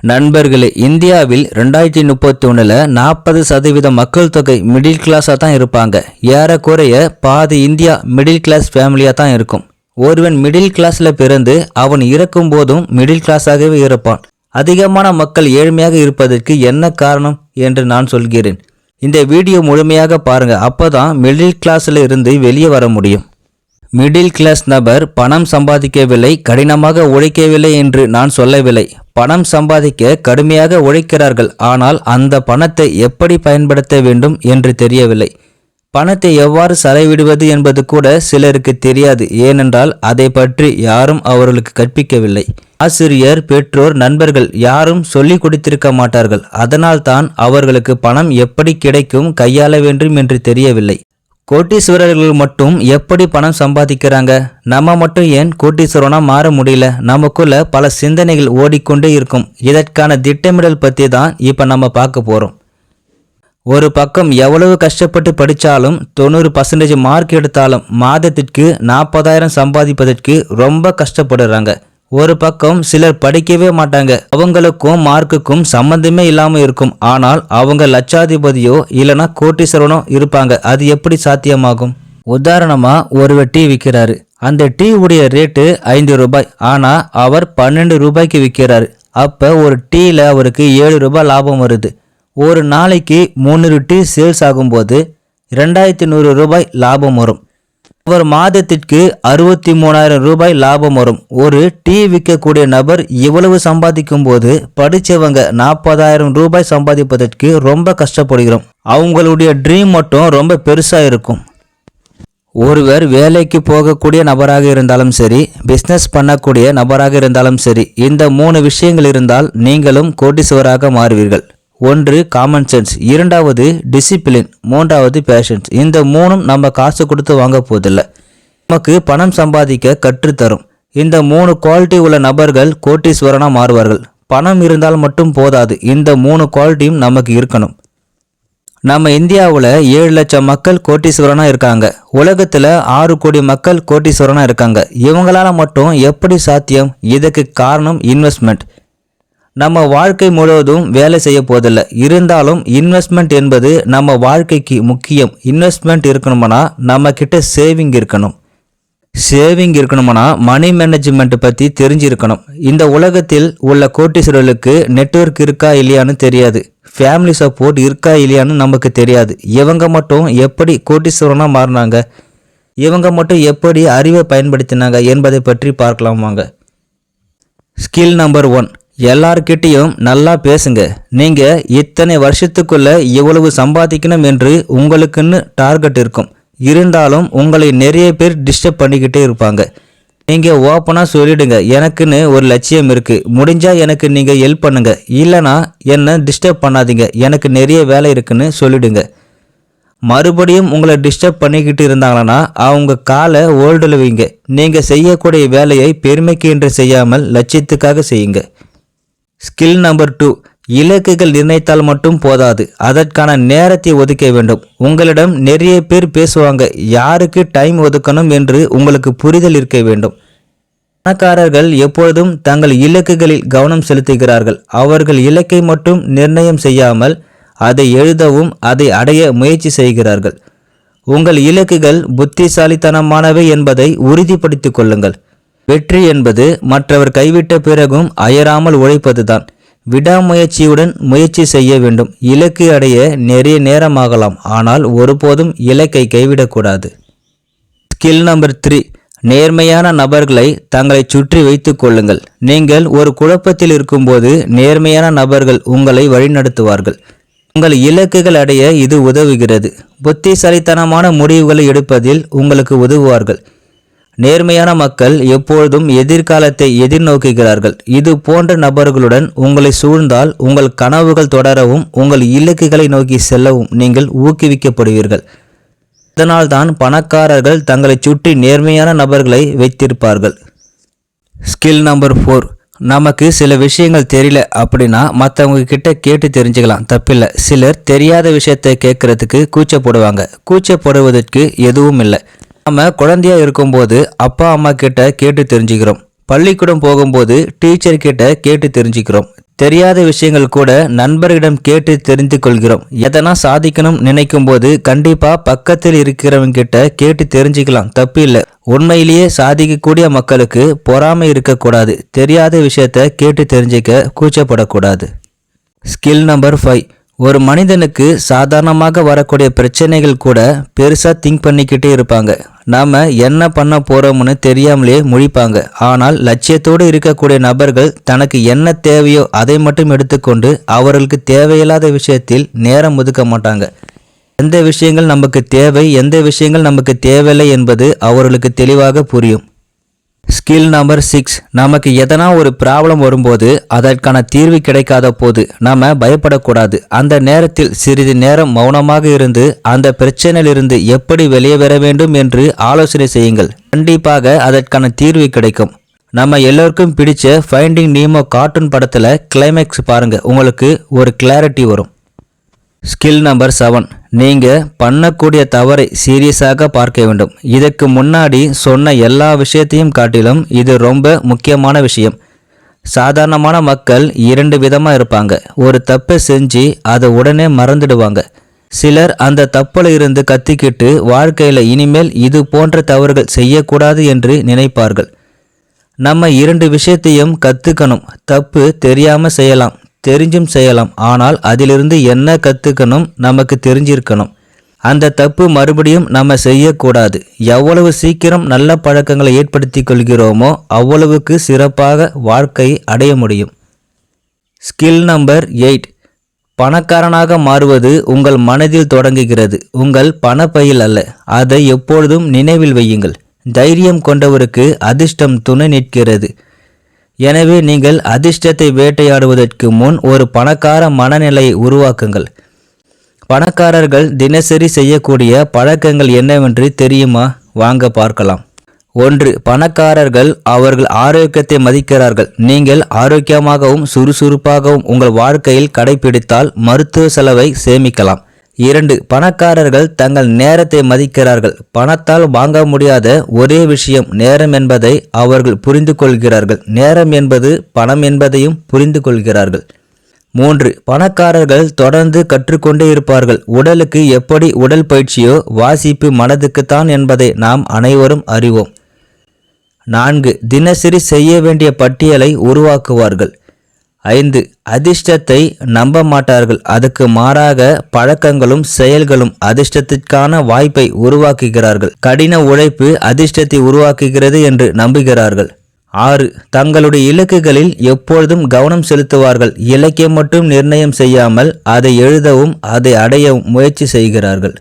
நண்பர்களே, இந்தியாவில் 2031ல் 40% மக்கள் தொகை மிடில் கிளாஸாக தான் இருப்பாங்க. ஏறக்குறைய பாதி இந்தியா மிடில் கிளாஸ் ஃபேமிலியாக தான் இருக்கும். ஒருவன் மிடில் கிளாஸில் பிறந்து அவன் இறக்கும் போதும் மிடில் கிளாஸாகவே இருப்பான். அதிகமான மக்கள் ஏழ்மையாக இருப்பதற்கு என்ன காரணம் என்று நான் சொல்கிறேன். இந்த வீடியோ முழுமையாக பாருங்க, அப்போதான் மிடில் கிளாஸில் இருந்து வெளியே வர முடியும். மிடில் கிளாஸ் நபர் பணம் சம்பாதிக்கவில்லை, கடினமாக உழைக்கவில்லை என்று நான் சொல்லவில்லை. பணம் சம்பாதிக்க கடுமையாக உழைக்கிறார்கள், ஆனால் அந்த பணத்தை எப்படி பயன்படுத்த வேண்டும் என்று தெரியவில்லை. பணத்தை எவ்வாறு செலவிடுவது என்பது கூட சிலருக்கு தெரியாது. ஏனென்றால் அதை பற்றி யாரும் அவர்களுக்கு கற்பிக்கவில்லை. ஆசிரியர், பெற்றோர், நண்பர்கள் யாரும் சொல்லிக் கொடுத்திருக்க மாட்டார்கள். அதனால்தான் அவர்களுக்கு பணம் எப்படி கிடைக்கும், கையாள வேண்டும் என்று தெரியவில்லை. கோட்டீஸ்வரர்கள் மட்டும் எப்படி பணம் சம்பாதிக்கிறாங்க? நம்ம மட்டும் ஏன் கோட்டீஸ்வரனா மாற முடியல? நமக்குள்ள பல சிந்தனைகள் ஓடிக்கொண்டே இருக்கும். இதற்கான திட்டமிடல் பற்றி தான் இப்போ நம்ம பார்க்க போகிறோம். ஒரு பக்கம் எவ்வளவு கஷ்டப்பட்டு படித்தாலும் 90% மார்க் எடுத்தாலும் மாதத்திற்கு 40,000 சம்பாதிப்பதற்கு ரொம்ப கஷ்டப்படுறாங்க. ஒரு பக்கம் சிலர் படிக்கவே மாட்டாங்க, அவங்களுக்கும் மார்க்குக்கும் சம்பந்தமே இல்லாமல் இருக்கும். ஆனால் அவங்க லட்சாதிபதியோ இல்லைனா கோட்டீஸ்வரனோ இருப்பாங்க. அது எப்படி சாத்தியமாகும்? உதாரணமா, ஒருவர் டீ விற்கிறாரு. அந்த டீ உடைய ரேட்டு 5 ரூபாய், ஆனால் அவர் 12 ரூபாய்க்கு விற்கிறாரு. அப்போ ஒரு டீயில் அவருக்கு 7 ரூபாய் லாபம் வருது. ஒரு நாளைக்கு 300 டீ சேல்ஸ் ஆகும்போது 2100 ரூபாய் லாபம் வரும். அவர் மாதத்திற்கு 63,000 ரூபாய் லாபம் வரும். ஒரு டீ விற்கக்கூடிய நபர் இவ்வளவு சம்பாதிக்கும் போது படித்தவங்க 40,000 ரூபாய் சம்பாதிப்பதற்கு ரொம்ப கஷ்டப்படுகிறோம். அவங்களுடைய ட்ரீம் மட்டும் ரொம்ப பெருசாக இருக்கும். ஒருவர் வேலைக்கு போகக்கூடிய நபராக இருந்தாலும் சரி, பிஸ்னஸ் பண்ணக்கூடிய நபராக இருந்தாலும் சரி, இந்த 3 விஷயங்கள் இருந்தால் நீங்களும் கோட்டீஸ்வரராக மாறுவீர்கள். ஒன்று காமன் சென்ஸ், இரண்டாவது டிசிப்ளின், மூன்றாவது பேஷன்ஸ். இந்த மூணும் நம்ம காசு கொடுத்து வாங்க போதில்லை, நமக்கு பணம் சம்பாதிக்க கற்றுத்தரும். இந்த 3 குவாலிட்டி உள்ள நபர்கள் கோட்டீஸ்வரனாக மாறுவார்கள். பணம் இருந்தால் மட்டும் போதாது, இந்த 3 குவாலிட்டியும் நமக்கு இருக்கணும். நம்ம இந்தியாவில் 7 லட்சம் மக்கள் கோட்டீஸ்வரனாக இருக்காங்க. உலகத்தில் 6 கோடி மக்கள் கோட்டீஸ்வரனாக இருக்காங்க. இவங்களால மட்டும் எப்படி சாத்தியம்? இதுக்கு காரணம் இன்வெஸ்ட்மெண்ட். நம்ம வாழ்க்கை முழுவதும் வேலை செய்ய போதில்லை, இருந்தாலும் இன்வெஸ்ட்மெண்ட் என்பது நம்ம வாழ்க்கைக்கு முக்கியம். இன்வெஸ்ட்மெண்ட் இருக்கணும்னா நம்ம கிட்ட சேவிங் இருக்கணும். சேவிங் இருக்கணும்னா மணி மேனேஜ்மெண்ட் பற்றி தெரிஞ்சிருக்கணும். இந்த உலகத்தில் உள்ள கோட்டீஸ்வரர்களுக்கு நெட்வொர்க் இருக்கா இல்லையான்னு தெரியாது, ஃபேமிலி சப்போர்ட் இருக்கா இல்லையான்னு நமக்கு தெரியாது. இவங்க மட்டும் எப்படி கோட்டீஸ்வரனாக மாறினாங்க, இவங்க மட்டும் எப்படி அறிவை பயன்படுத்தினாங்க என்பதை பற்றி பார்க்கலாம் வாங்க. ஸ்கில் நம்பர் 1, எல்லார்கிட்டையும் நல்லா பேசுங்க. நீங்கள் இத்தனை வருஷத்துக்குள்ள இவ்வளவு சம்பாதிக்கணும் என்று உங்களுக்குன்னு டார்கெட் இருக்கும். இருந்தாலும் உங்களை நிறைய பேர் டிஸ்டர்ப் பண்ணிக்கிட்டே இருப்பாங்க. நீங்கள் ஓப்பனாக சொல்லிடுங்க, எனக்குன்னு ஒரு லட்சியம் இருக்குது, முடிஞ்சால் எனக்கு நீங்கள் ஹெல்ப் பண்ணுங்க, இல்லைனா என்னை டிஸ்டர்ப் பண்ணாதீங்க, எனக்கு நிறைய வேலை இருக்குன்னு சொல்லிடுங்க. மறுபடியும் உங்களை டிஸ்டர்ப் பண்ணிக்கிட்டு இருந்தாங்கன்னா அவங்க காலை ஓல்டில் வைங்க. நீங்கள் செய்யக்கூடிய வேலையை பெருமைக்கு என்று செய்யாமல் லட்சியத்துக்காக செய்யுங்க. ஸ்கில் நம்பர் 2, இலக்குகள் நிர்ணயித்தால் மட்டும் போதாது, அதற்கான நேரத்தை ஒதுக்க வேண்டும். உங்களிடம் நிறைய பேர் பேசுவாங்க, யாருக்கு டைம் ஒதுக்கணும் என்று உங்களுக்கு புரிதல் இருக்க வேண்டும். பணக்காரர்கள் எப்பொழுதும் தங்கள் இலக்குகளில் கவனம் செலுத்துகிறார்கள். அவர்கள் இலக்கை மட்டும் நிர்ணயம் செய்யாமல் அதை எழுதவும் அதை அடைய முயற்சி செய்கிறார்கள். உங்கள் இலக்குகள் புத்திசாலித்தனமானவை என்பதை உறுதிப்படுத்திக் கொள்ளுங்கள். வெற்றி என்பது மற்றவர் கைவிட்ட பிறகும் அயராமல் உழைப்பதுதான். விடாமுயற்சியுடன் முயற்சி செய்ய வேண்டும். இலக்கு அடைய நிறைய நேரமாகலாம், ஆனால் ஒருபோதும் இலக்கை கைவிடக்கூடாது. ஸ்கில் நம்பர் 3, நேர்மையான நபர்களை தங்களை சுற்றி வைத்துக் கொள்ளுங்கள். நீங்கள் ஒரு குழப்பத்தில் இருக்கும்போது நேர்மையான நபர்கள் உங்களை வழிநடத்துவார்கள். உங்கள் இலக்குகள் அடைய இது உதவுகிறது. புத்திசாலித்தனமான முடிவுகளை எடுப்பதில் உங்களுக்கு உதவுவார்கள். நேர்மையான மக்கள் எப்பொழுதும் எதிர்காலத்தை எதிர்நோக்குகிறார்கள். இது போன்ற நபர்களுடன் உங்களை சூழ்ந்தால் உங்கள் கனவுகள் தொடரவும் உங்கள் இலக்குகளை நோக்கி செல்லவும் நீங்கள் ஊக்குவிக்கப்படுவீர்கள். இதனால்தான் பணக்காரர்கள் தங்களை சுற்றி நேர்மையான நபர்களை வைத்திருப்பார்கள். ஸ்கில் நம்பர் 4, நமக்கு சில விஷயங்கள் தெரியல அப்படின்னா மற்றவங்க கிட்ட கேட்டு தெரிஞ்சுக்கலாம், தப்பில்லை. சிலர் தெரியாத விஷயத்தை கேட்கறதுக்கு கூச்சப்படுவாங்க. கூச்சப்படுவதற்கு எதுவும் இல்லை. நம்ம குழந்தையா இருக்கும்போது அப்பா அம்மா கிட்ட கேட்டு தெரிஞ்சுக்கிறோம். பள்ளிக்கூடம் போகும்போது டீச்சர் கிட்ட கேட்டு தெரிஞ்சுக்கிறோம். தெரியாத விஷயங்கள் கூட நண்பர்களிடம் கேட்டு தெரிந்து கொள்கிறோம். எதனா சாதிக்கணும் நினைக்கும் போது கண்டிப்பா பக்கத்தில் இருக்கிறவங்க கிட்ட கேட்டு தெரிஞ்சுக்கலாம், தப்பு இல்லை. உண்மையிலேயே சாதிக்கக்கூடிய மக்களுக்கு பொறாமை இருக்கக்கூடாது. தெரியாத விஷயத்த கேட்டு தெரிஞ்சுக்க கூச்சப்படக்கூடாது. Skill number 5. ஒரு மனிதனுக்கு சாதாரணமாக வரக்கூடிய பிரச்சனைகள் கூட பெருசாக திங்க் பண்ணிக்கிட்டே இருப்பாங்க. நாம் என்ன பண்ண போகிறோம்னு தெரியாமலே முழிப்பாங்க. ஆனால் லட்சியத்தோடு இருக்கக்கூடிய நபர்கள் தனக்கு என்ன தேவையோ அதை மட்டும் எடுத்துக்கொண்டு அவர்களுக்கு தேவையில்லாத விஷயத்தில் நேரம் ஒதுக்க மாட்டாங்க. எந்த விஷயங்கள் நமக்கு தேவை, எந்த விஷயங்கள் நமக்கு தேவையில்லை என்பது அவர்களுக்கு தெளிவாக புரியும். Skill number 6. நமக்கு எதனா ஒரு ப்ராப்ளம் வரும்போது அதற்கான தீர்வு கிடைக்காத போது நாம் பயப்படக்கூடாது. அந்த நேரத்தில் சிறிது நேரம் மௌனமாக இருந்து அந்த பிரச்சனையிலிருந்து எப்படி வெளியே வர வேண்டும் என்று ஆலோசனை செய்யுங்கள். கண்டிப்பாக அதற்கான தீர்வு கிடைக்கும். நம்ம எல்லோருக்கும் பிடிச்ச ஃபைண்டிங் நீமோ கார்ட்டூன் படத்தில் கிளைமேக்ஸ் பாருங்க, உங்களுக்கு ஒரு கிளாரிட்டி வரும். Skill number 7. நீங்கள் பண்ணக்கூடிய தவறை சீரியஸாக பார்க்க வேண்டும். இதற்கு முன்னாடி சொன்ன எல்லா விஷயத்தையும் காட்டிலும் இது ரொம்ப முக்கியமான விஷயம். சாதாரணமான மக்கள் 2 விதமாக இருப்பாங்க. ஒரு தப்பை செஞ்சு அதை உடனே மறந்துடுவாங்க. சிலர் அந்த தப்பில் இருந்து கத்திக்கிட்டு வாழ்க்கையில் இனிமேல் இது போன்ற தவறுகள் செய்யக்கூடாது என்று நினைப்பார்கள். நம்ம 2 விஷயத்தையும் கற்றுக்கணும். தப்பு தெரியாமல் செய்யலாம், தெரிஞ்சும் செய்யலாம். ஆனால் அதிலிருந்து என்ன கற்றுக்கணும், நமக்கு தெரிஞ்சிருக்கணும். அந்த தப்பு மறுபடியும் நம்ம செய்யக்கூடாது. எவ்வளவு சீக்கிரம் நல்ல பழக்கங்களை ஏற்படுத்தி கொள்கிறோமோ அவ்வளவுக்கு சிறப்பாக வாழ்க்கை அடைய முடியும். Skill number 8. பணக்காரனாக மாறுவது உங்கள் மனதில் தொடங்குகிறது, உங்கள் பணப்பையில் அல்ல. அதை எப்பொழுதும் நினைவில் வையுங்கள். தைரியம் கொண்டவருக்கு அதிர்ஷ்டம் துணை நிற்கிறது. எனவே நீங்கள் அதிர்ஷ்டத்தை வேட்டையாடுவதற்கு முன் ஒரு பணக்கார மனநிலையை உருவாக்குங்கள். பணக்காரர்கள் தினசரி செய்யக்கூடிய பழக்கங்கள் என்னவென்று தெரியுமா? வாங்க பார்க்கலாம். 1. பணக்காரர்கள் அவர்கள் ஆரோக்கியத்தை மதிக்கிறார்கள். நீங்கள் ஆரோக்கியமாகவும் சுறுசுறுப்பாகவும் உங்கள் வாழ்க்கையில் கடைபிடித்தால் மருத்துவ செலவை சேமிக்கலாம். 2. பணக்காரர்கள் தங்கள் நேரத்தை மதிக்கிறார்கள். பணத்தால் வாங்க முடியாத ஒரே விஷயம் நேரம் என்பதை அவர்கள் புரிந்து கொள்கிறார்கள். நேரம் என்பது பணம் என்பதையும் புரிந்து கொள்கிறார்கள். 3. பணக்காரர்கள் தொடர்ந்து கற்றுக்கொண்டே இருப்பார்கள். உடலுக்கு எப்படி உடல் பயிற்சியோ வாசிப்பு மனதுக்குத்தான் என்பதை நாம் அனைவரும் அறிவோம். 4. தினசரி செய்ய வேண்டிய பட்டியலை உருவாக்குவார்கள். 5. அதிர்ஷ்டத்தை நம்ப மாட்டார்கள். அதுக்கு மாறாக பழக்கங்களும் செயல்களும் அதிர்ஷ்டத்திற்கான வாய்ப்பை உருவாக்குகிறார்கள். கடின உழைப்பு அதிர்ஷ்டத்தை உருவாக்குகிறது என்று நம்புகிறார்கள். 6. தங்களுடைய இலக்குகளில் எப்பொழுதும் கவனம் செலுத்துவார்கள். இலக்கை மட்டும் நிர்ணயம் செய்யாமல் அதை எழுதவும் அதை அடையவும் முயற்சி செய்கிறார்கள்.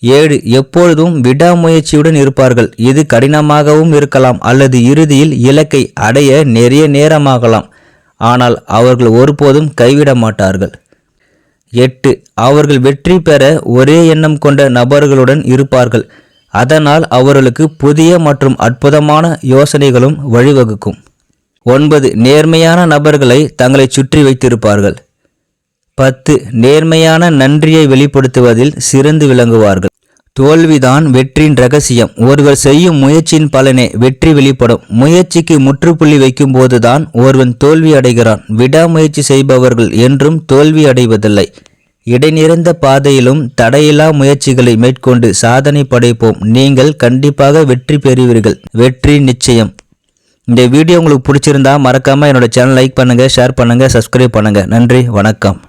7. எப்பொழுதும் விடாமுயற்சியுடன் இருப்பார்கள். இது கடினமாகவும் இருக்கலாம் அல்லது இறுதியில் இலக்கை அடைய நிறைய நேரமாகலாம். ஆனால் அவர்கள் ஒருபோதும் கைவிட மாட்டார்கள். 8. அவர்கள் வெற்றி பெற ஒரே எண்ணம் கொண்ட நபர்களுடன் இருப்பார்கள். அதனால் அவர்களுக்கு புதிய மற்றும் அற்புதமான யோசனைகளும் வழிவகுக்கும். 9. நேர்மையான நபர்களை தங்களை சுற்றி வைத்திருப்பார்கள். 10. நேர்மையான நன்றியை வெளிப்படுத்துவதில் சிறந்து விளங்குவார்கள். தோல்விதான் வெற்றியின் ரகசியம். ஒருவர் செய்யும் முயற்சியின் பலனே வெற்றி வெளிப்படும். முயற்சிக்கு முற்றுப்புள்ளி வைக்கும் போதுதான் ஒருவன் தோல்வி அடைகிறான். விடாமுயற்சி செய்பவர்கள் என்றும் தோல்வி அடைவதில்லை. இடைநிறைந்த பாதையிலும் தடையில்லா முயற்சிகளை மேற்கொண்டு சாதனை படைப்போம். நீங்கள் கண்டிப்பாக வெற்றி பெறுவீர்கள். வெற்றி நிச்சயம். இந்த வீடியோ உங்களுக்கு பிடிச்சிருந்தா மறக்காம என்னோட சேனல் லைக் பண்ணுங்க, ஷேர் பண்ணுங்க, சப்ஸ்கிரைப் பண்ணுங்க. நன்றி, வணக்கம்.